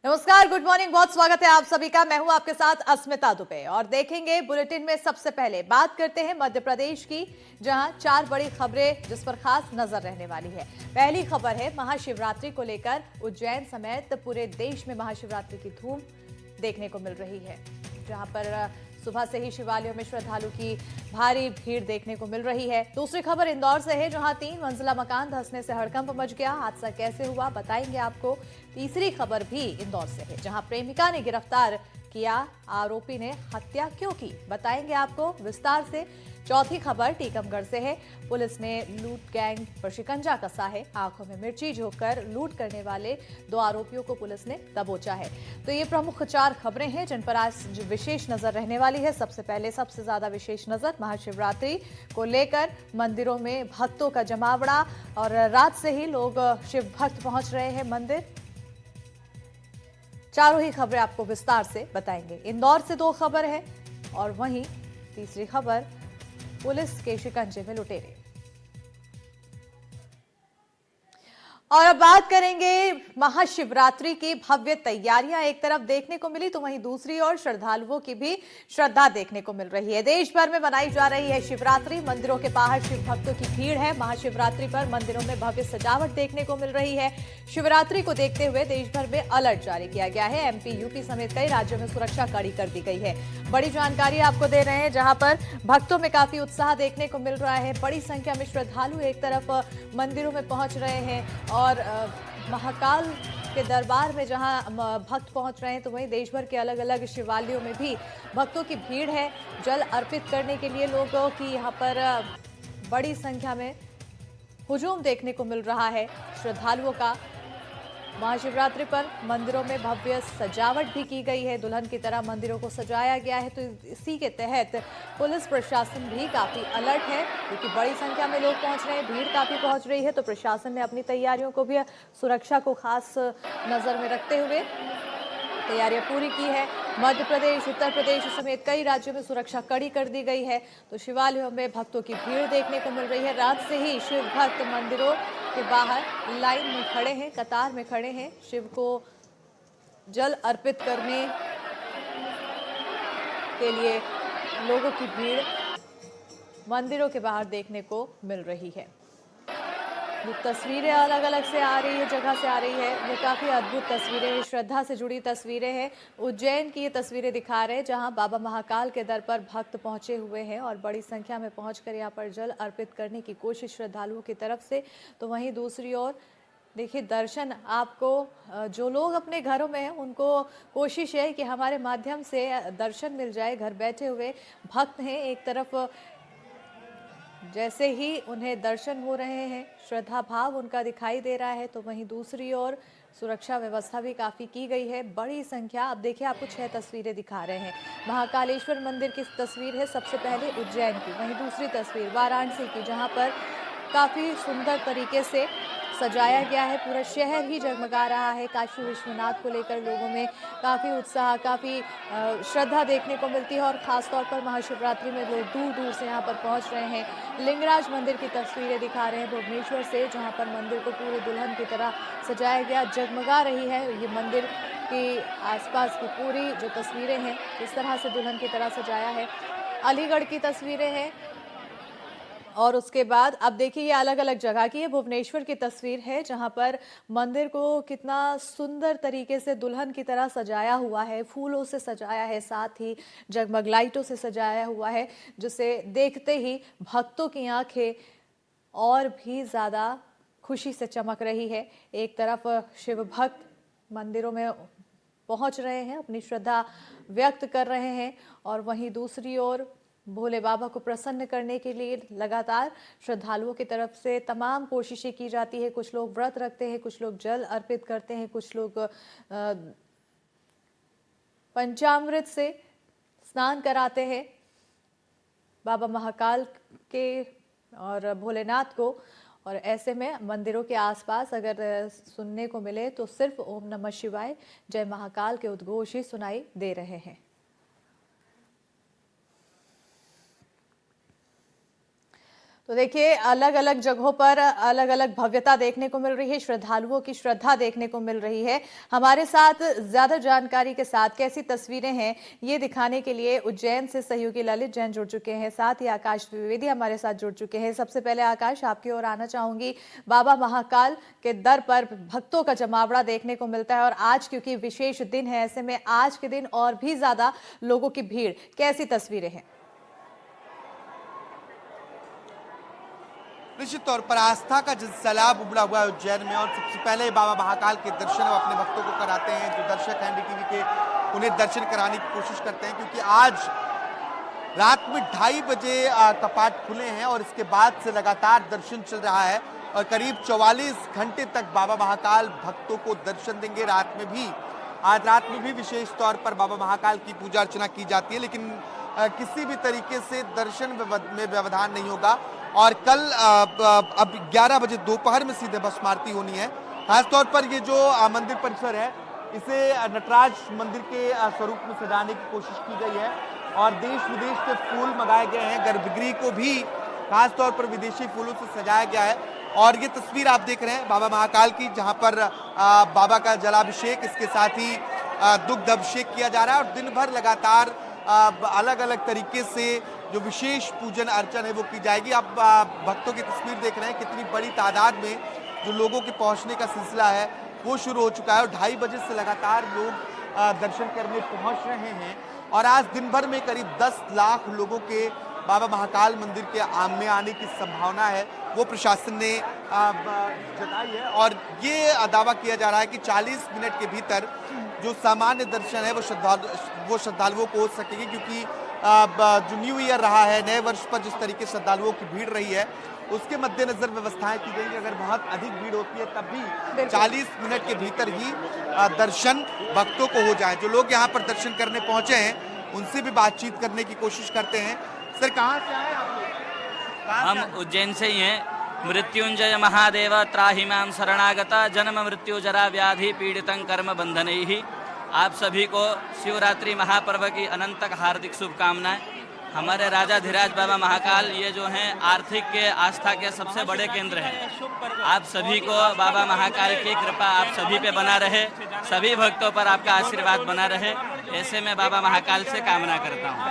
नमस्कार, good morning. बहुत स्वागत है आप सभी का। मैं हूं आपके साथ अस्मिता दुबे और देखेंगे बुलेटिन में सबसे पहले बात करते हैं मध्य प्रदेश की, जहां 4 बड़ी खबरें जिस पर खास नजर रहने वाली है। पहली खबर है महाशिवरात्रि को लेकर। उज्जैन समेत पूरे देश में महाशिवरात्रि की धूम देखने को मिल रही है, जहां पर सुबह से ही शिवालयों में श्रद्धालु की भारी भीड़ देखने को मिल रही है। दूसरी खबर इंदौर से है, जहां 3 मंजिला मकान धंसने से हड़कंप मच गया। हादसा कैसे हुआ बताएंगे आपको। तीसरी खबर भी इंदौर से है, जहां प्रेमिका ने गिरफ्तार किया, आरोपी ने हत्या क्यों की बताएंगे आपको विस्तार से। चौथी खबर टीकमगढ़ से है। पुलिस ने लूट गैंग पर शिकंजा कसा है। आंखों में मिर्ची झोंककर लूट करने वाले 2 आरोपियों को पुलिस ने दबोचा है। तो ये प्रमुख 4 खबरें हैं जिन पर आज विशेष नजर रहने वाली है। सबसे पहले सबसे ज्यादा विशेष नजर महाशिवरात्रि को लेकर मंदिरों में भक्तों का जमावड़ा और रात से ही लोग शिव भक्त पहुंच रहे हैं मंदिर। चारों ही खबरें आपको विस्तार से बताएंगे। इंदौर से 2 खबर है और वहीं तीसरी खबर पुलिस के शिकंजे में लुटेरे। और अब बात करेंगे महाशिवरात्रि की भव्य तैयारियां एक तरफ देखने को मिली तो वहीं दूसरी ओर श्रद्धालुओं की भी श्रद्धा देखने को मिल रही है। देश भर में मनाई जा रही है शिवरात्रि। मंदिरों के बाहर शिव भक्तों की भीड़ है। महाशिवरात्रि पर मंदिरों में भव्य सजावट देखने को मिल रही है। शिवरात्रि को देखते हुए देश भर में अलर्ट जारी किया गया है। एमपी, यूपी समेत कई राज्यों में सुरक्षा कड़ी कर दी गई है। बड़ी जानकारी आपको दे रहे हैं, जहां पर भक्तों में काफी उत्साह देखने को मिल रहा है। बड़ी संख्या में श्रद्धालु एक तरफ मंदिरों में पहुंच रहे हैं और महाकाल के दरबार में जहां भक्त पहुंच रहे हैं तो वहीं देश भर के अलग अलग शिवालयों में भी भक्तों की भीड़ है। जल अर्पित करने के लिए लोगों की यहां पर बड़ी संख्या में हुजूम देखने को मिल रहा है श्रद्धालुओं का। महाशिवरात्रि पर मंदिरों में भव्य सजावट भी की गई है। दुल्हन की तरह मंदिरों को सजाया गया है। तो इसी के तहत पुलिस प्रशासन भी काफी अलर्ट है, क्योंकि बड़ी संख्या में लोग पहुंच रहे हैं, भीड़ काफी पहुंच रही है। तो प्रशासन ने अपनी तैयारियों को भी, सुरक्षा को खास नजर में रखते हुए तैयारियां पूरी की है। मध्य प्रदेश, उत्तर प्रदेश समेत कई राज्यों में सुरक्षा कड़ी कर दी गई है। तो शिवालयों में भक्तों की भीड़ देखने को मिल रही है। रात से ही शिव भक्त मंदिरों के बाहर लाइन में खड़े हैं, कतार में खड़े हैं। शिव को जल अर्पित करने के लिए लोगों की भीड़ मंदिरों के बाहर देखने को मिल रही है। ये तस्वीरें अलग अलग से आ रही है, जगह से आ रही है। वो काफ़ी अद्भुत तस्वीरें हैं, श्रद्धा से जुड़ी तस्वीरें हैं। उज्जैन की ये तस्वीरें दिखा रहे हैं, जहां बाबा महाकाल के दर पर भक्त पहुंचे हुए हैं और बड़ी संख्या में पहुंचकर यहां पर जल अर्पित करने की कोशिश श्रद्धालुओं की तरफ से। तो वहीं दूसरी ओर देखिए, दर्शन आपको, जो लोग अपने घरों में हैं उनको कोशिश है कि हमारे माध्यम से दर्शन मिल जाए। घर बैठे हुए भक्त हैं, एक तरफ जैसे ही उन्हें दर्शन हो रहे हैं, श्रद्धा भाव उनका दिखाई दे रहा है, तो वहीं दूसरी ओर सुरक्षा व्यवस्था भी काफ़ी की गई है। बड़ी संख्या, अब देखिए आपको 6 तस्वीरें दिखा रहे हैं। महाकालेश्वर मंदिर की तस्वीर है सबसे पहले उज्जैन की, वहीं दूसरी तस्वीर वाराणसी की, जहां पर काफ़ी सुंदर तरीके से सजाया गया है। पूरा शहर ही जगमगा रहा है। काशी विश्वनाथ को लेकर लोगों में काफ़ी उत्साह, काफ़ी श्रद्धा देखने को मिलती है और ख़ासतौर पर महाशिवरात्रि में लोग दूर दूर से यहाँ पर पहुँच रहे हैं। लिंगराज मंदिर की तस्वीरें दिखा रहे हैं भुवनेश्वर से, जहाँ पर मंदिर को पूरे दुल्हन की तरह सजाया गया, जगमगा रही है। ये मंदिर के आसपास की पूरी जो तस्वीरें हैं, इस तरह से दुल्हन की तरह सजाया है। अलीगढ़ की तस्वीरें हैं और उसके बाद अब देखिए ये अलग अलग जगह की है। भुवनेश्वर की तस्वीर है, जहां पर मंदिर को कितना सुंदर तरीके से दुल्हन की तरह सजाया हुआ है, फूलों से सजाया है, साथ ही जगमग लाइटों से सजाया हुआ है, जिसे देखते ही भक्तों की आंखें और भी ज़्यादा खुशी से चमक रही है। एक तरफ शिव भक्त मंदिरों में पहुंच रहे हैं, अपनी श्रद्धा व्यक्त कर रहे हैं, और वहीं दूसरी ओर भोले बाबा को प्रसन्न करने के लिए लगातार श्रद्धालुओं की तरफ से तमाम कोशिशें की जाती है। कुछ लोग व्रत रखते हैं, कुछ लोग जल अर्पित करते हैं, कुछ लोग पंचामृत से स्नान कराते हैं बाबा महाकाल के और भोलेनाथ को। और ऐसे में मंदिरों के आसपास अगर सुनने को मिले तो सिर्फ ओम नमः शिवाय, जय महाकाल के उद्घोष ही सुनाई दे रहे हैं। तो देखिए, अलग अलग जगहों पर अलग अलग भव्यता देखने को मिल रही है, श्रद्धालुओं की श्रद्धा देखने को मिल रही है। हमारे साथ ज्यादा जानकारी के साथ कैसी तस्वीरें हैं ये दिखाने के लिए उज्जैन से सहयोगी ललित जैन जुड़ चुके हैं, साथ ही आकाश द्विवेदी हमारे साथ जुड़ चुके हैं। सबसे पहले आकाश, आपकी ओर आना चाहूंगी। बाबा महाकाल के दर पर भक्तों का जमावड़ा देखने को मिलता है और आज क्योंकि विशेष दिन है, ऐसे में आज के दिन और भी ज्यादा लोगों की भीड़, कैसी तस्वीरें हैं? निश्चित तौर पर आस्था का सैलाब उमड़ा हुआ है उज्जैन में और सबसे पहले बाबा महाकाल के दर्शन वो अपने भक्तों को कराते हैं। जो दर्शक हैं एनडीटीवी के, उन्हें दर्शन कराने की कोशिश करते हैं, क्योंकि आज रात में 2:30 बजे कपाट खुले हैं और इसके बाद से लगातार दर्शन चल रहा है और करीब 44 घंटे तक बाबा महाकाल भक्तों को दर्शन देंगे। रात में भी, आज रात में भी विशेष तौर पर बाबा महाकाल की पूजा अर्चना की जाती है, लेकिन किसी भी तरीके से दर्शन में व्यवधान नहीं होगा। और कल अब 11 बजे दोपहर में सीधे भस्म आरती होनी है। खासतौर पर ये जो मंदिर परिसर है, इसे नटराज मंदिर के स्वरूप में सजाने की कोशिश की गई है और देश विदेश से फूल मंगाए गए हैं। गर्भगृह को भी खासतौर पर विदेशी फूलों से सजाया गया है। और ये तस्वीर आप देख रहे हैं बाबा महाकाल की, जहां पर बाबा का जलाभिषेक, इसके साथ ही दुग्ध अभिषेक किया जा रहा है और दिन भर लगातार अलग अलग तरीके से जो विशेष पूजन अर्चन है वो की जाएगी। आप भक्तों की तस्वीर देख रहे हैं, कितनी बड़ी तादाद में जो लोगों के पहुंचने का सिलसिला है वो शुरू हो चुका है और 2:30 बजे से लगातार लोग दर्शन करने पहुंच रहे हैं। और आज दिन भर में करीब 10 लाख लोगों के बाबा महाकाल मंदिर के में आने की संभावना है, वो प्रशासन ने जताई है। और ये दावा किया जा रहा है कि 40 मिनट के भीतर जो सामान्य दर्शन है वो श्रद्धालुओं को हो सकेगी, क्योंकि जो न्यू ईयर रहा है, नए वर्ष पर जिस तरीके से श्रद्धालुओं की भीड़ रही है, उसके मद्देनजर व्यवस्थाएं की गई। अगर बहुत अधिक भीड़ होती है तब भी 40 मिनट के भीतर ही दर्शन भक्तों को हो जाए। जो लोग यहाँ पर दर्शन करने पहुंचे हैं उनसे भी बातचीत करने की कोशिश करते हैं। सर, कहाँ से आए आप लोग? हम उज्जैन से ही हैं। मृत्युंजय महादेव त्राहि मां शरणागता, जन्म मृत्यु जरा व्याधि पीड़ितं कर्म बंधनैः। आप सभी को शिवरात्रि महापर्व की अनंत हार्दिक शुभकामनाएं। हमारे राजाधिराज बाबा महाकाल ये जो हैं आर्थिक के आस्था के सबसे बड़े केंद्र हैं। आप सभी को बाबा महाकाल की कृपा आप सभी पे बना रहे, सभी भक्तों पर आपका आशीर्वाद बना रहे, ऐसे मैं बाबा महाकाल से कामना करता हूँ।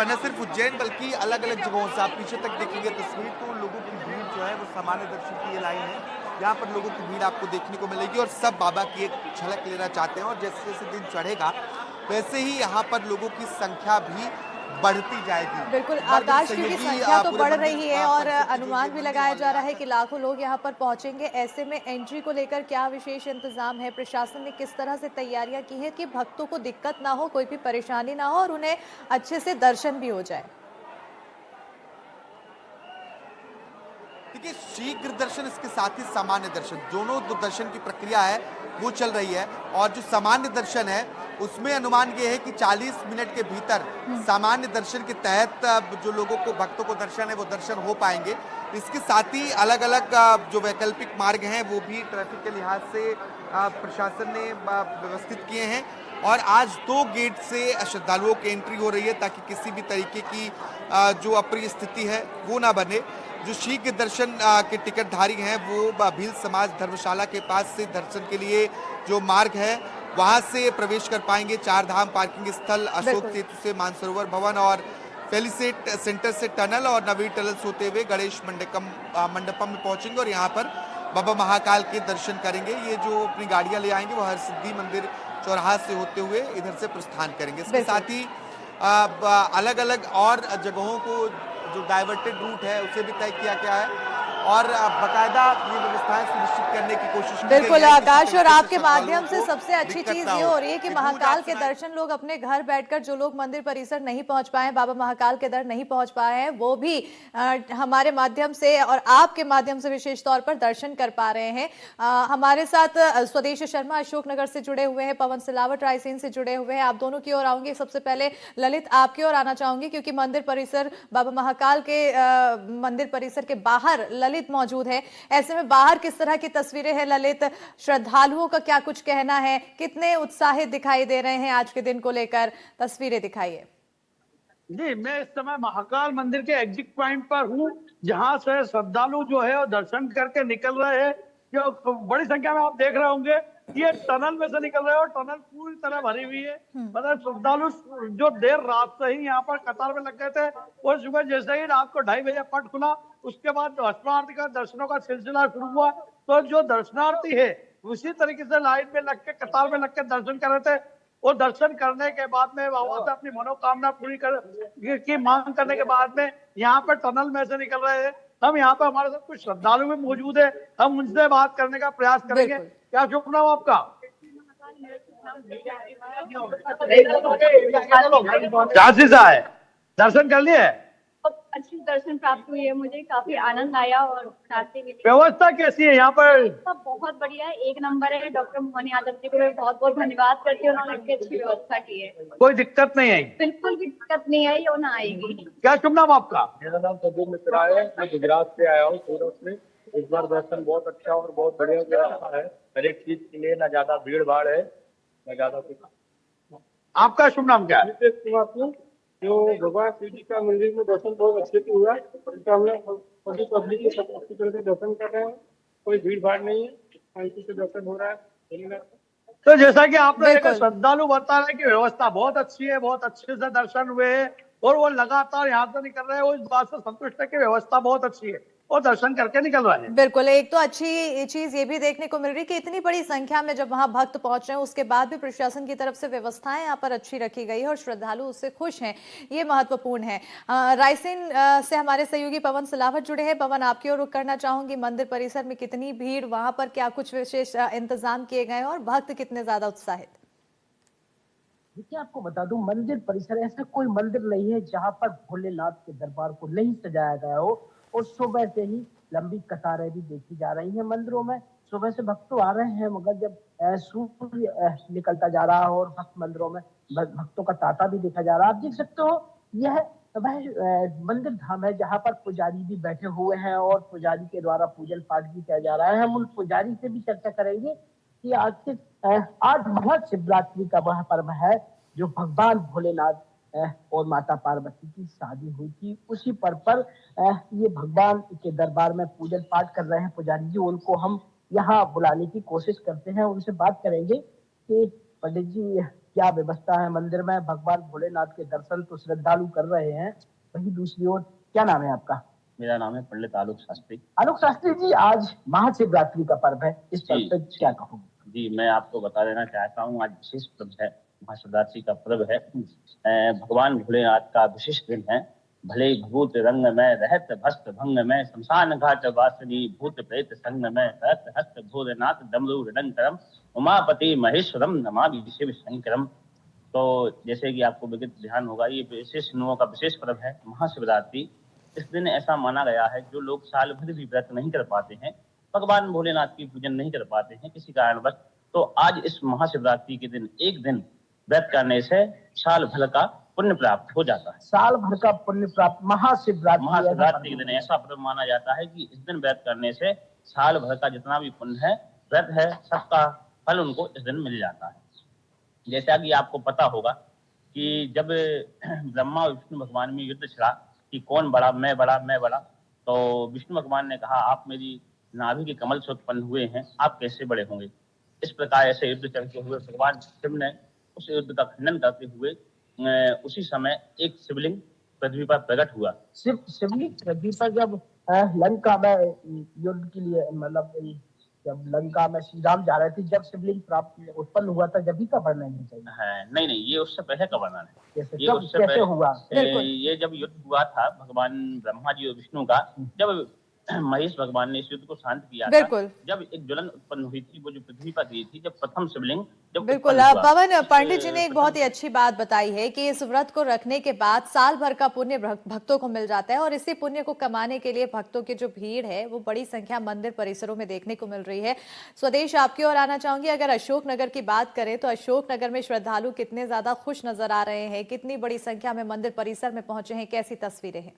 न सिर्फ उज्जैन बल्कि अलग अलग जगहों से आप पीछे तक देखेंगे तस्वीर, तो लोगों की भीड़ जो है वो सामान्य दर्शन की ये लाइन है, यहाँ पर लोगों की भीड़ आपको देखने को मिलेगी और सब बाबा की एक झलक लेना चाहते हैं। और जैसे जैसे दिन चढ़ेगा वैसे ही यहाँ पर लोगों की संख्या भी बढ़ती जाएगी। बिल्कुल आकाश, क्योंकि संख्या तो बढ़ रही है और अनुमान भी लगाया जा रहा है कि लाखों लोग यहाँ पर पहुंचेंगे। ऐसे में एंट्री को लेकर क्या विशेष इंतजाम है? प्रशासन ने किस तरह से तैयारियां की हैं कि भक्तों को दिक्कत ना हो, कोई भी परेशानी ना हो और उन्हें अच्छे से दर्शन भी हो जाए? देखिए, शीघ्र दर्शन, इसके साथ ही सामान्य दर्शन, दोनों दर्शन की प्रक्रिया है वो चल रही है। और जो सामान्य दर्शन है उसमें अनुमान ये है कि 40 मिनट के भीतर सामान्य दर्शन के तहत जो लोगों को, भक्तों को दर्शन है वो दर्शन हो पाएंगे। इसके साथ ही अलग अलग जो वैकल्पिक मार्ग हैं वो भी ट्रैफिक के लिहाज से प्रशासन ने व्यवस्थित किए हैं। और आज 2 गेट से श्रद्धालुओं की एंट्री हो रही है ताकि किसी भी तरीके की जो अप्रिय स्थिति है वो ना बने। जो शीघ्र दर्शन के टिकटधारी हैं वो भील समाज धर्मशाला के पास से दर्शन के लिए जो मार्ग है वहां से प्रवेश कर पाएंगे। 4 धाम पार्किंग स्थल, अशोक सेतु से मानसरोवर भवन और फेलिसेट सेंटर से टनल और नवीन टनल से होते हुए गणेश मंडपम में पहुंचेंगे और यहाँ पर बाबा महाकाल के दर्शन करेंगे। ये जो अपनी गाड़ियां ले आएंगे वो हरसिद्धि मंदिर चौराहा से होते हुए इधर से प्रस्थान करेंगे। इसके साथ ही अलग अलग और जगहों को जो डाइवर्टेड रूट है उसे भी तय किया गया है और बाकायदा ये व्यवस्थाएं सुनिश्चित करने की कोशिश की गई है। बिल्कुल आकाश, और आपके माध्यम से सबसे अच्छी चीज ये हो रही है कि महाकाल के दर्शन लोग अपने घर बैठकर, जो लोग मंदिर परिसर नहीं पहुंच पाए, बाबा महाकाल के दर नहीं पहुंच पाए हैं, वो भी हमारे माध्यम से और आपके माध्यम से विशेष तौर पर दर्शन कर पा रहे हैं। हमारे साथ स्वदेश शर्मा अशोकनगर से जुड़े हुए हैं, पवन सिलावट रायसेन से जुड़े हुए हैं। आप दोनों की ओर आऊंगी। सबसे पहले ललित, आपकी ओर आना चाहूंगी, क्योंकि मंदिर परिसर, बाबा महाकाल के मंदिर परिसर के बाहर ललित मौजूद है। ऐसे में बाहर किस तरह की तस्वीरें हैं ललित? श्रद्धालुओं का क्या कुछ कहना है? कितने उत्साहित दिखाई दे रहे हैं आज के दिन को लेकर? तस्वीरें दिखाइए। जी, मैं इस समय महाकाल मंदिर के एग्जिट पॉइंट पर हूँ, जहां से श्रद्धालु जो है वो दर्शन करके निकल रहे हैं। जो बड़ी संख्या में आप देख रहे होंगे, ये टनल में से निकल रहे हो, टनल पूरी तरह भरी हुई है। मतलब श्रद्धालु जो देर रात से ही यहाँ पर कतार में लग गए थे, और सुबह जैसे ही रात को 2:30 बजे पट खुला, उसके बाद दर्शनार्थी का दर्शनों का सिलसिला शुरू हुआ। तो जो दर्शनार्थी है उसी तरीके से लाइन में लग के, कतार में लग के दर्शन कर रहे थे। और दर्शन करने के बाद में बाबा से अपनी मनोकामना पूरी कर की मांग करने के बाद में यहाँ पर टनल में से निकल रहे हैं। हम यहाँ पर, हमारे साथ कुछ श्रद्धालु भी मौजूद है, हम उनसे बात करने का प्रयास करेंगे। बिल्कुल। क्या शुभ नाम आपका? झांसी से आए, दर्शन कर लिए? बहुत अच्छी दर्शन प्राप्त हुई है, मुझे काफी आनंद आया और शांति मिली। व्यवस्था कैसी है यहाँ पर? सब बहुत बढ़िया है, एक नंबर है। डॉक्टर मोहन यादव जी को मैं बहुत बहुत धन्यवाद करती हूँ, उन्होंने इतनी अच्छी व्यवस्था की है। कोई दिक्कत नहीं आई? बिल्कुल भी दिक्कत नहीं आई और ना आएगी। क्या शुभ नाम आपका? मेरा नाम प्रदीप मिश्रा है। मैं गुजरात से आया हूँ, सूरत से। इस बार दर्शन बहुत अच्छा और बहुत बढ़िया व्यवस्था है। हर एक चीज के लिए ना ज्यादा भीड़ भाड़ है, ना ज्यादा कुछ। आपका शुभ नाम क्या है? नितेश कुमार सिंह। जो भगवान शिव जी का मंदिर में दर्शन बहुत अच्छे से हुआ। इसका हम लोग सभी पब्लिक के साथ अच्छी तरह से दर्शन कर रहे हैं। कोई भीड़ भाड़ नहीं है, शांति से दर्शन हो रहा है। तो जैसा कि आपने देखा, बिल्कुल। श्रद्धालु बता रहे हैं कि व्यवस्था बहुत अच्छी है, बहुत अच्छे से दर्शन हुए हैं, और वो लगातार यहाँ से निकल रहे हैं। वो इस बात से संतुष्ट है कि व्यवस्था बहुत अच्छी है और दर्शन करके निकल रहे हैं। बिल्कुल। एक तो अच्छी चीज ये भी देखने को मिल रही कि इतनी बड़ी संख्या में जब वहां भक्त पहुंच रहे हैं, उसके बाद भी प्रशासन की तरफ से व्यवस्थाएं यहाँ पर अच्छी रखी गई है और श्रद्धालु उससे खुश हैं, ये महत्वपूर्ण है। रायसेन से हमारे सहयोगी पवन सिलावट जुड़े हैं। पवन, आपकी ओर रुख करना चाहूंगी, मंदिर परिसर में कितनी भीड़, वहां पर क्या कुछ विशेष इंतजाम किए गए हैं और भक्त कितने ज्यादा उत्साहित? देखिए, आपको बता दूं, मंदिर परिसर ऐसा कोई मंदिर नहीं है जहां पर भोलेनाथ के दरबार को नहीं सजाया गया हो। और सुबह से ही लंबी कतारें भी देखी जा रही हैं मंदिरों में। सुबह से भक्त तो आ रहे हैं, मगर जब सूर्य निकलता जा रहा है और भक्त मंदिरों में भक्तों का तांता भी देखा जा रहा है। आप देख सकते हो, यह वह मंदिर धाम है जहाँ पर पुजारी भी बैठे हुए हैं और पुजारी के द्वारा पूजन पाठ भी किया जा रहा है। हम उन पुजारी से भी चर्चा करेंगे कि आखिर आज महाशिवरात्रि का वह पर्व है जो भगवान भोलेनाथ और माता पार्वती की शादी हुई थी। उसी पर्व पर ये भगवान के दरबार में पूजन पाठ कर रहे हैं पुजारी जी। उनको हम यहाँ बुलाने की कोशिश करते हैं, उनसे बात करेंगे कि पंडित जी, क्या व्यवस्था है मंदिर में? भगवान भोलेनाथ के दर्शन तो श्रद्धालु कर रहे हैं, वहीं दूसरी ओर क्या नाम है आपका? मेरा नाम है पंडित आलोक शास्त्री। आलोक शास्त्री जी, आज महाशिवरात्रि का पर्व है, इस पर्व पर क्या कहोगे? जी, मैं आपको बता देना चाहता हूँ, आज विशेष पर्व है, महाशिवरात्रि का पर्व है। भगवान भोलेनाथ का विशेष दिन है। भले भूत रंग में रहत भस्त भंग में, शमशान घाट वासनी भूत प्रेत संग में, रहत हस्त भोलेनाथ डमरू रडंकरम, उमापति महेश्वरम नमामि शिव शंकरम। तो जैसे कि आपको विगत ध्यान होगा, ये विशेष हिंदुओं का विशेष पर्व है महाशिवरात्रि। इस दिन ऐसा माना गया है, जो लोग साल भर भी व्रत नहीं कर पाते हैं, भगवान भोलेनाथ की पूजन नहीं कर पाते हैं किसी कारणवश, तो आज इस महाशिवरात्रि के दिन एक दिन व्रत करने से साल भर का पुण्य प्राप्त हो जाता है। साल भर का पुण्य प्राप्त महाशिवरात्रि के दिन ऐसा पर्व माना जाता है कि इस दिन व्रत करने से साल भर का जितना भी पुण्य है, व्रत है, सबका फल उनको इस दिन मिल जाता है। जैसा कि आपको पता होगा कि जब ब्रह्मा और विष्णु भगवान में युद्ध छिड़ा कि कौन बड़ा, मैं बड़ा, मैं बड़ा, तो विष्णु भगवान ने कहा, आप मेरी नाभि के कमल से उत्पन्न हुए हैं, आप कैसे बड़े होंगे? इस प्रकार ऐसे युद्ध चलते हुए भगवान शिव ने उस युद्ध का खंडन करते हुए उसी समय एक शिवलिंग पृथ्वी पर प्रकट हुआ। शिवलिंग पृथ्वी पर जब लंका में युद्ध के लिए, मतलब जब लंका में श्री राम जा रहे थे, जब शिवलिंग प्राप्त उत्पन्न हुआ था, जब ही का वर्णन नहीं चाहिए। नहीं, ये उससे पहले का वर्णन है। ये उससे कैसे हुआ? ये जब युद्ध हुआ था भगवान ब्रह्मा जी और विष्णु का, जब महेश भगवान ने इस युद्ध को शांत किया था, जब एक ज्वलन उत्पन्न हुई थी, वो जो पृथ्वी पर गई थी, जब प्रथम शिवलिंग जब बिल्कुल। पवन, पंडित जी ने एक बहुत ही अच्छी बात बताई है कि इस व्रत को रखने के बाद साल भर का पुण्य भक्तों को मिल जाता है, और इसी पुण्य को कमाने के लिए भक्तों की जो भीड़ है वो बड़ी संख्या मंदिर परिसरों में देखने को मिल रही है। स्वदेश, आपकी ओर आना चाहूंगी। अगर अशोकनगर की बात करें तो अशोकनगर में श्रद्धालु कितने ज्यादा खुश नजर आ रहे हैं, कितनी बड़ी संख्या में मंदिर परिसर में पहुंचे हैं, कैसी तस्वीरें हैं?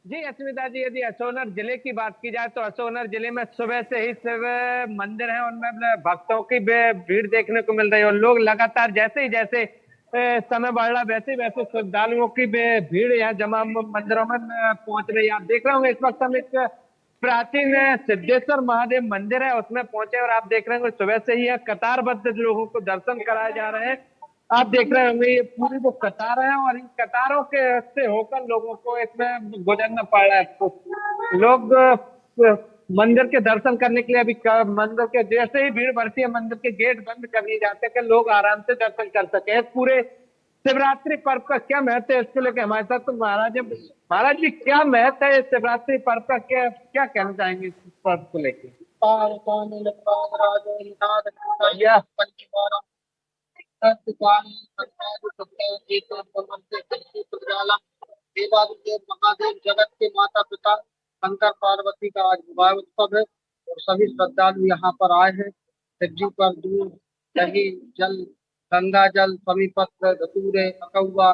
जी अस्मिता जी, यदि अशोकनगर जिले की बात की जाए तो अशोकनगर जिले में सुबह से ही शिव मंदिर है, उनमें भक्तों की भीड़ देखने को मिल रही है। और लोग लगातार जैसे समय बढ़ रहा वैसे वैसे श्रद्धालुओं की भीड़ यहाँ जमा मंदिरों में पहुंच रही है। आप देख रहे होंगे इस वक्त हम एक प्राचीन सिद्धेश्वर महादेव मंदिर है उसमें पहुंचे और आप देख रहे होंगे सुबह से ही यहाँ कतारबद्ध लोगों को दर्शन कराए जा रहे हैं। आप देख रहे होंगे ये पूरी जो कतार है और इन कतारों के से होकर लोगों को इसमें गुजरना पड़ रहा है। तो लोग मंदिर के दर्शन करने के लिए अभी मंदिर के जैसे ही भीड़ बढ़ती है मंदिर के गेट बंद कर दिए जाते हैं कि लोग आराम से दर्शन कर सके। पूरे शिवरात्रि पर्व का क्या महत्व है इसको लेकर हमारे साथ तो महाराज जी क्या महत्व है शिवरात्रि पर्व का, क्या कहना चाहेंगे इस पर्व को लेकर? देवादिदेव महादेव जगत के माता पिता शंकर पार्वती का आज विवाह उत्सव है और सभी श्रद्धालु यहाँ पर आए हैं। शिव जी पर दूध, दही, जल, गंगा जल, समी पत्र, धतूरे, अकौवा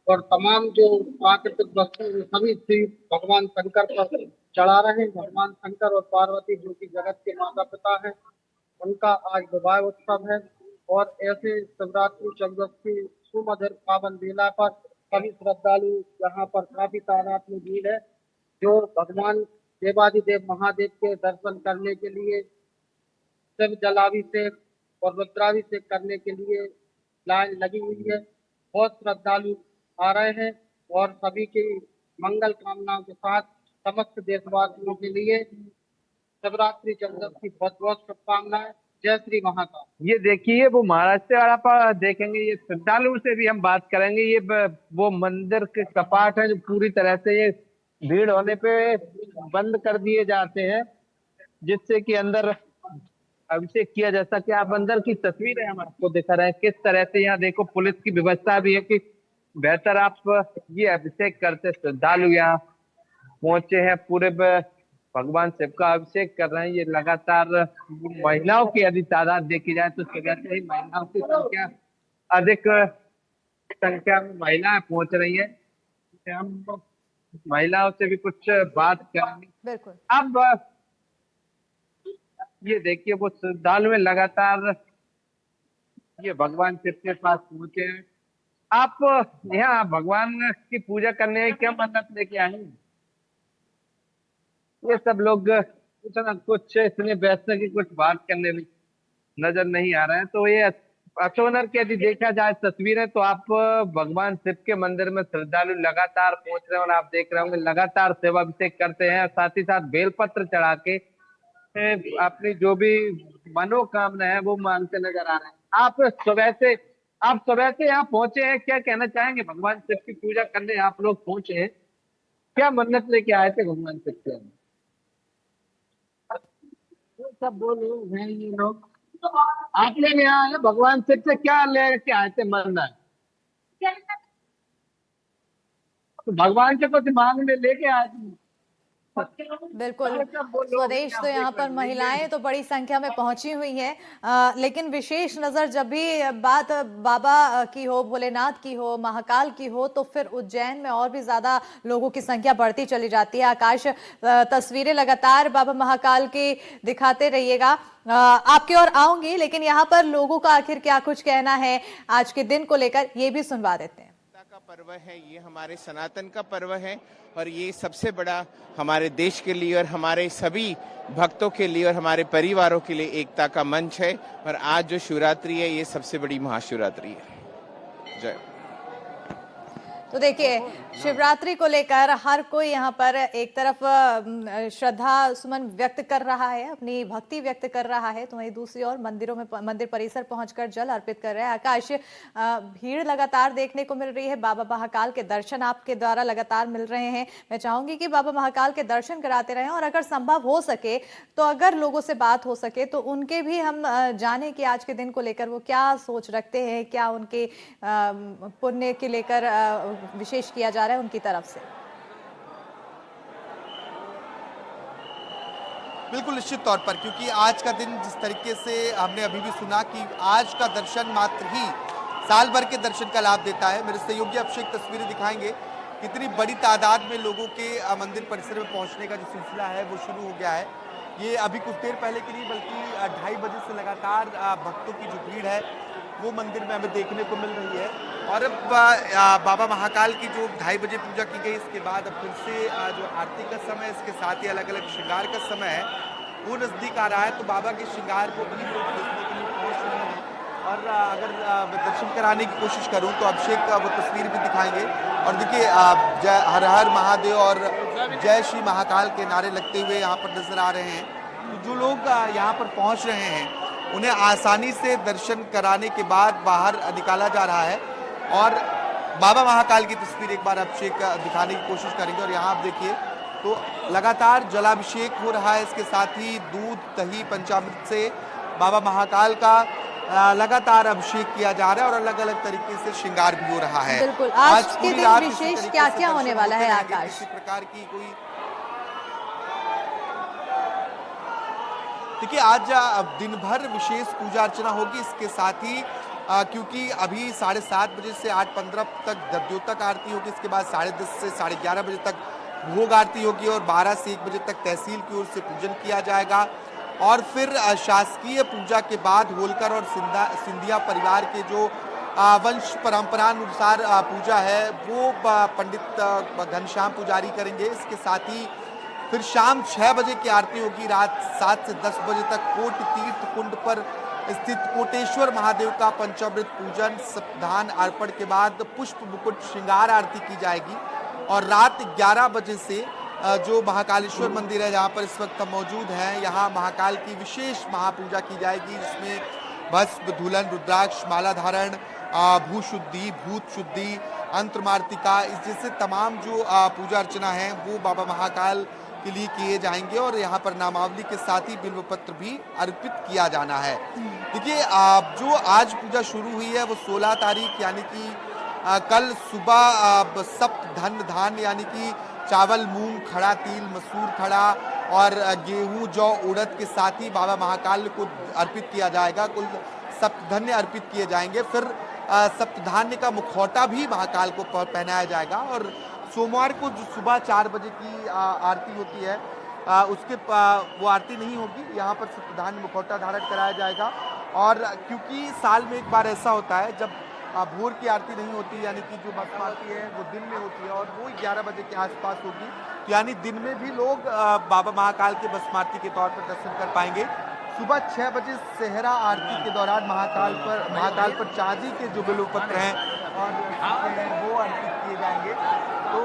और तमाम जो प्राकृतिक वस्तु सभी श्री भगवान शंकर पर चढ़ा रहे हैं। भगवान शंकर और पार्वती जो कि जगत के माता पिता हैं उनका आज विवाह उत्सव है और ऐसे शिवरात्रि चौदस की सुमधुर पावन बेला पर सभी श्रद्धालु यहाँ पर काफी तादाद में भीड़ है जो भगवान देवादिदेव महादेव के दर्शन करने के लिए शिव जलाभिषेक और रुद्राभिषेक करने के लिए लाइन लगी हुई है। बहुत श्रद्धालु आ रहे हैं और सभी की मंगल कामनाओं के साथ समस्त देशवासियों के लिए शिवरात्रि चौदस की बहुत बहुत शुभकामनाएं। जय श्री महाकाल। ये देखिए वो महाराष्ट्र वाला पर देखेंगे, ये श्रद्धालुओं से भी हम बात करेंगे। ये वो मंदिर के कपाट है जो पूरी तरह से ये भीड़ होने पे बंद कर दिए जाते हैं जिससे कि अंदर अभिषेक किया जा सके। आप अंदर की तस्वीरें हम आपको दिखा रहे हैं किस तरह से यहाँ देखो पुलिस की व्यवस्था भी है कि बेहतर आप ये अभिषेक करते। श्रद्धालु यहाँ पहुंचे हैं पूरे भगवान शिव का अभिषेक कर रहे हैं। ये लगातार महिलाओं की यदि तादाद देखी जाए तो सुबह से ही महिलाओं की संख्या अधिक संख्या में महिलाएं पहुंच रही है। हम महिलाओं से भी कुछ बात करेंगे। बिल्कुल। अब ये देखिए वो श्रद्धालु में लगातार ये भगवान शिव के पास पहुंचे हैं। आप यहाँ भगवान की पूजा करने क्या मन्नत लेके आए हैं? ये सब लोग कुछ ना कुछ इतने व्यस्त की कुछ बात करने में नजर नहीं आ रहे हैं। तो ये अचोनर की यदि देखा जाए तस्वीरें तो आप भगवान शिव के मंदिर में श्रद्धालु लगातार पहुंच रहे हैं और आप देख रहे होंगे लगातार सेवाभिषेक करते हैं और साथ ही साथ बेलपत्र चढ़ा के अपनी जो भी मनोकामना है वो मांगते नजर आ रहे हैं। आप सुबह से यहाँ पहुंचे हैं, क्या कहना चाहेंगे? भगवान शिव की पूजा करने आप लोग पहुंचे हैं, क्या मन्नत लेके आए थे भगवान शिव से? सब बोलो हैं ये लोग, आप लेने आए भगवान शिव से क्या लेके आए थे मन्नत? तो भगवान से कुछ मांगने लेके आए थे? बिल्कुल। स्वदेश तो यहाँ पर महिलाएं तो बड़ी संख्या में पहुंची हुई हैं, लेकिन विशेष नजर जब भी बात बाबा की हो, भोलेनाथ की हो, महाकाल की हो तो फिर उज्जैन में और भी ज्यादा लोगों की संख्या बढ़ती चली जाती है। आकाश, तस्वीरें लगातार बाबा महाकाल की दिखाते रहिएगा, आपकी ओर आऊंगी, लेकिन यहाँ पर लोगों का आखिर क्या कुछ कहना है आज के दिन को लेकर ये भी सुनवा देते हैं। का पर्व है, ये हमारे सनातन का पर्व है और ये सबसे बड़ा हमारे देश के लिए और हमारे सभी भक्तों के लिए और हमारे परिवारों के लिए एकता का मंच है। और आज जो शिवरात्रि है ये सबसे बड़ी महाशिवरात्रि है। जय। तो देखिए शिवरात्रि को लेकर हर कोई यहाँ पर एक तरफ श्रद्धा सुमन व्यक्त कर रहा है, अपनी भक्ति व्यक्त कर रहा है, तो वहीं दूसरी ओर मंदिरों में मंदिर परिसर पहुंचकर जल अर्पित कर रहे हैं। आकाश, भीड़ लगातार देखने को मिल रही है, बाबा महाकाल के दर्शन आपके द्वारा लगातार मिल रहे हैं। मैं चाहूंगी कि बाबा महाकाल के दर्शन कराते रहें और अगर संभव हो सके तो अगर लोगों से बात हो सके तो उनके भी हम जाने कि आज के दिन को लेकर वो क्या सोच रखते हैं, क्या उनके पुण्य के लेकर विशेष किया जा रहा है उनकी तरफ से। बिल्कुल निश्चित तौर पर, क्योंकि आज का दिन जिस तरीके से हमने अभी भी सुना कि आज का दर्शन मात्र ही साल भर के दर्शन का लाभ देता है। मेरे सहयोगी अभिषेक तस्वीरें दिखाएंगे कितनी बड़ी तादाद में लोगों के मंदिर परिसर में पहुंचने का जो सिलसिला है वो शुरू हो गया है। ये अभी कुछ देर पहले की नहीं बल्कि 2:30 बजे से लगातार भक्तों की जो भीड़ है वो मंदिर में हमें देखने को मिल रही है। और अब बाबा महाकाल की जो 2:30 बजे पूजा की गई, इसके बाद अब फिर से जो आरती का समय, इसके साथ ही अलग अलग श्रृंगार का समय है वो नज़दीक आ रहा है। तो बाबा के श्रृंगार को भी लोग देखने के लिए पहुँच रहे हैं। और अगर मैं दर्शन कराने की कोशिश करूं तो अभिषेक वो तस्वीर भी दिखाएंगे। और देखिए जय हर हर महादेव और जय श्री महाकाल के नारे लगते हुए यहाँ पर नजर आ रहे हैं। तो जो लोग यहाँ पर पहुँच रहे हैं उन्हें आसानी से दर्शन कराने के बाद बाहर निकाला जा रहा है। और बाबा महाकाल की तस्वीर एक बार अभिषेक दिखाने की कोशिश करेंगे। और यहाँ आप देखिए तो लगातार जलाभिषेक हो रहा है, इसके साथ ही दूध दही पंचामृत से बाबा महाकाल का लगातार अभिषेक किया जा रहा है और अलग अलग तरीके से श्रृंगार भी हो रहा है। बिल्कुल, आज के पूरी दिन रात इसी विशेष तरीके क्या से क्या होने दर्शन वाला है होते रहेंगे। आकाश? किसी प्रकार की कोई देखिए आज दिन भर विशेष पूजा अर्चना होगी। इसके साथ ही क्योंकि अभी 7:30 बजे से 8:15 तक दद्योतक आरती होगी, इसके बाद 10:30 से 11:30 बजे तक भोग आरती होगी और 12 से 1 बजे तक तहसील की ओर से पूजन किया जाएगा। और फिर शासकीय पूजा के बाद होलकर और सिंधिया परिवार के जो वंश परंपरानुसार पूजा है वो पंडित घनश्याम पुजारी करेंगे। इसके साथ ही फिर शाम 6 बजे की आरती होगी। रात 7 से 10 बजे तक कोट तीर्थ कुंड पर स्थित कोटेश्वर महादेव का पंचामृत पूजन सप्तान अर्पण के बाद पुष्प मुकुट श्रृंगार आरती की जाएगी। और रात 11 बजे से जो महाकालेश्वर मंदिर है जहाँ पर इस वक्त हम मौजूद हैं, यहाँ महाकाल की विशेष महापूजा की जाएगी, जिसमें भस्म धूलन रुद्राक्ष माला धारण भूशुद्धि भूत शुद्धि अंतर्मार्तिका इस जैसे तमाम जो पूजा अर्चना है वो बाबा महाकाल के लिए किए जाएंगे। और यहाँ पर नामावली के साथ ही बिल्व पत्र भी अर्पित किया जाना है। देखिए जो आज पूजा शुरू हुई है वो 16 तारीख यानी कि कल सुबह सप्त धन धान यानी कि चावल मूंग खड़ा तिल मसूर खड़ा और गेहूं जौ उड़द के साथ ही बाबा महाकाल को अर्पित किया जाएगा। कुल सप्तधन्य अर्पित किए जाएंगे। फिर सप्तधान्य का मुखौटा भी महाकाल को पहनाया जाएगा। और सोमवार को जो सुबह 4 बजे की आरती होती है उसके वो आरती नहीं होगी, यहाँ पर सप्तधान्य मुखौटा धारण कराया जाएगा। और क्योंकि साल में एक बार ऐसा होता है जब भोर की आरती नहीं होती, यानी कि जो भस्म आरती है वो दिन में होती है और वो 11 बजे के आसपास होगी, तो यानी दिन में भी लोग बाबा महाकाल के भस्म आरती के तौर पर दर्शन कर पाएंगे। सुबह 6 बजे सेहरा आरती के दौरान महाकाल पर चांदी के जो बिल्वपत्र हैं और वो अर्पित किए जाएंगे। तो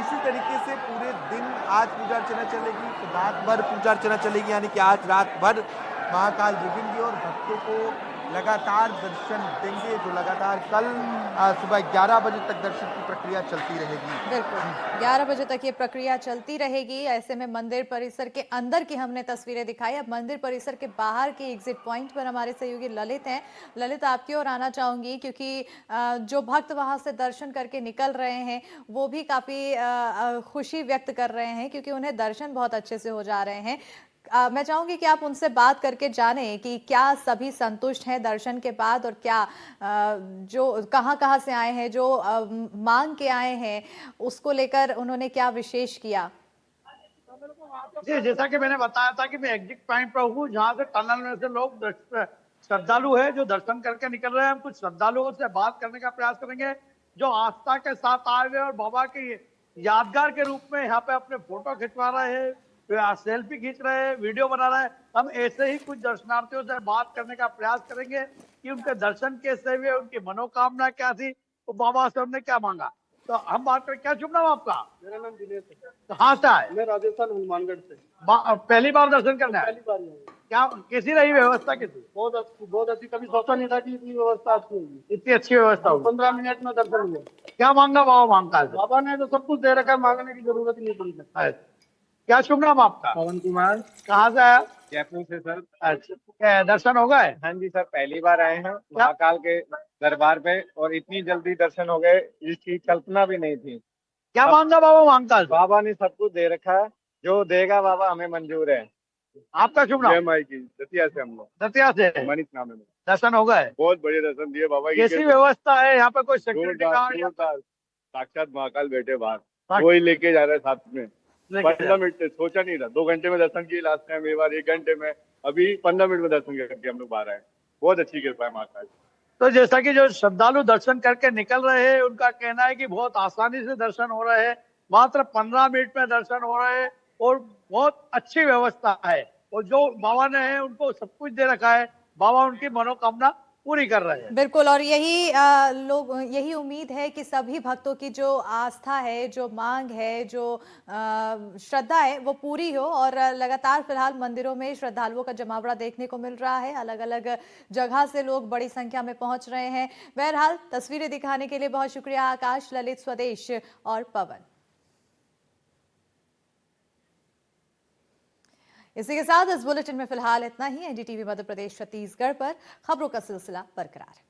इसी तरीके से पूरे दिन आज पूजा अर्चना चलेगी, तो रात भर पूजा अर्चना चलेगी, यानी कि आज रात भर महाकाल जगेंगे और भक्तों को लगातार दर्शन देंगे, जो लगातार कल सुबह 11 बजे तक दर्शन की प्रक्रिया चलती रहेगी। बिल्कुल 11 बजे तक ये प्रक्रिया चलती रहेगी। ऐसे में मंदिर परिसर के अंदर की हमने तस्वीरें दिखाई। अब मंदिर परिसर के बाहर के एग्जिट पॉइंट पर हमारे सहयोगी ललित हैं। ललित, आपकी ओर आना चाहूंगी क्योंकि जो भक्त वहां से दर्शन करके निकल रहे हैं वो भी काफी खुशी व्यक्त कर रहे हैं क्योंकि उन्हें दर्शन बहुत अच्छे से हो जा रहे हैं। मैं चाहूंगी कि आप उनसे बात करके जाने कि क्या सभी संतुष्ट हैं दर्शन के बाद और क्या जो कहां से आए हैं, जो मांग के आए हैं, उसको लेकर उन्होंने क्या विशेष किया। जी, जैसा कि मैंने बताया था कि मैं एग्जिट पॉइंट पर हूँ जहाँ से टनल में से लोग श्रद्धालु है जो दर्शन करके निकल रहे हैं। हम कुछ श्रद्धालुओं से बात करने का प्रयास करेंगे जो आस्था के साथ आए हुए और बाबा की यादगार के रूप में यहाँ पे अपने फोटो खिंचवा रहे हैं, सेल्फी खींच रहे हैं, वीडियो बना रहे हैं। हम ऐसे ही कुछ दर्शनार्थियों से बात करने का प्रयास करेंगे कि उनके दर्शन कैसे हुए, उनकी मनोकामना क्या थी, वो बाबा से हमने क्या मांगा। तो हम बात करें, क्या शुभ नाम आपका? मेरा नाम दिनेश है। कहाँ से आए? मैं राजस्थान हनुमानगढ़ से। पहली बार दर्शन करने आए? पहली बार ही आए। क्या कैसी रही व्यवस्था? कैसी? बहुत अच्छी। कभी सोचा नहीं था कि इतनी व्यवस्था अच्छी होगी। इतनी अच्छी व्यवस्था होगी। 15 मिनट में दर्शन हुए। क्या मांगा बाबा महाकाल से? बाबा ने तो सब कुछ दे रखा है, मांगने की जरूरत ही नहीं पड़ी। क्या शुभ नाम आपका? पवन कुमार। कहाँ से आया? जयपुर से सर। अच्छा, दर्शन हो गए? हाँ जी सर, पहली बार आए हैं महाकाल के दरबार पे और इतनी जल्दी दर्शन हो गए, इसकी कल्पना भी नहीं थी। क्या मांगा बाबा महाकाल? बाबा ने सब कुछ दे रखा है, जो देगा बाबा हमें मंजूर है। आपका शुभ नाम? जय माई की। दतिया से हम लोग। दतिया से? मनीष नाम है। दर्शन हो गए? बहुत बढ़िया दर्शन दिए बाबा। कैसी व्यवस्था है यहाँ पे? कोई सिक्योरिटी गार्ड? साक्षात महाकाल बैठे बाहर, कोई लेके जा रहा है साथ में। 15 मिनट से सोचा नहीं था, 2 घंटे में दर्शन किए लास्ट टाइम, एक बार 1 घंटे में, अभी 15 मिनट में दर्शन करके हम लोग बाहर आए। बहुत अच्छी कृपा है महाकाल। तो जैसा कि जो श्रद्धालु दर्शन करके निकल रहे हैं, उनका कहना है कि बहुत आसानी से दर्शन हो रहे हैं, मात्र 15 मिनट में दर्शन हो रहे हैं और बहुत अच्छी व्यवस्था है। और जो बाबा ने है उनको सब कुछ दे रखा है, बाबा उनकी मनोकामना पूरी कर रहे हैं। बिल्कुल, और यही लोग यही उम्मीद है कि सभी भक्तों की जो आस्था है, जो मांग है, जो श्रद्धा है वो पूरी हो। और लगातार फिलहाल मंदिरों में श्रद्धालुओं का जमावड़ा देखने को मिल रहा है, अलग अलग जगह से लोग बड़ी संख्या में पहुंच रहे हैं। बहरहाल तस्वीरें दिखाने के लिए बहुत शुक्रिया आकाश, ललित, स्वदेश और पवन। इसी के साथ इस बुलेटिन में फिलहाल इतना ही। एनडीटीवी मध्य प्रदेश छत्तीसगढ़ पर खबरों का सिलसिला बरकरार है।